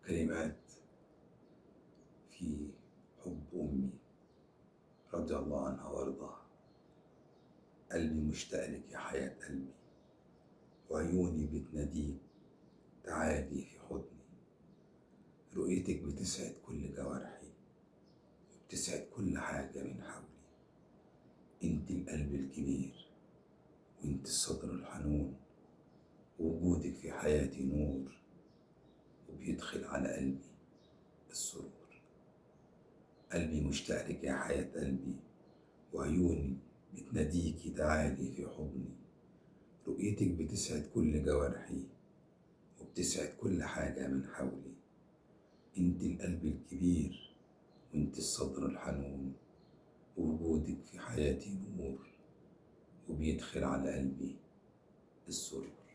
كلمات في حب أمي رضي الله عنها وارضاها. قلبي مشتاق لك يا حياة قلبي، وعيوني بتناديك تعالي في حضني. رؤيتك بتسعد كل جوارحي وبتسعد كل حاجة من حولي. انت القلب الكبير وانت الصدر الحنون، ووجودك في حياتي نور وبيدخل على قلبي السرور. قلبي مشتاق لك يا حياة قلبي، وعيوني بتناديكي تعالي في حضني. رؤيتك بتسعد كل جوارحي وبتسعد كل حاجة من حولي. انت القلب الكبير وانت الصدر الحنون، ووجودك في حياتي نور وبيدخل على قلبي السرور.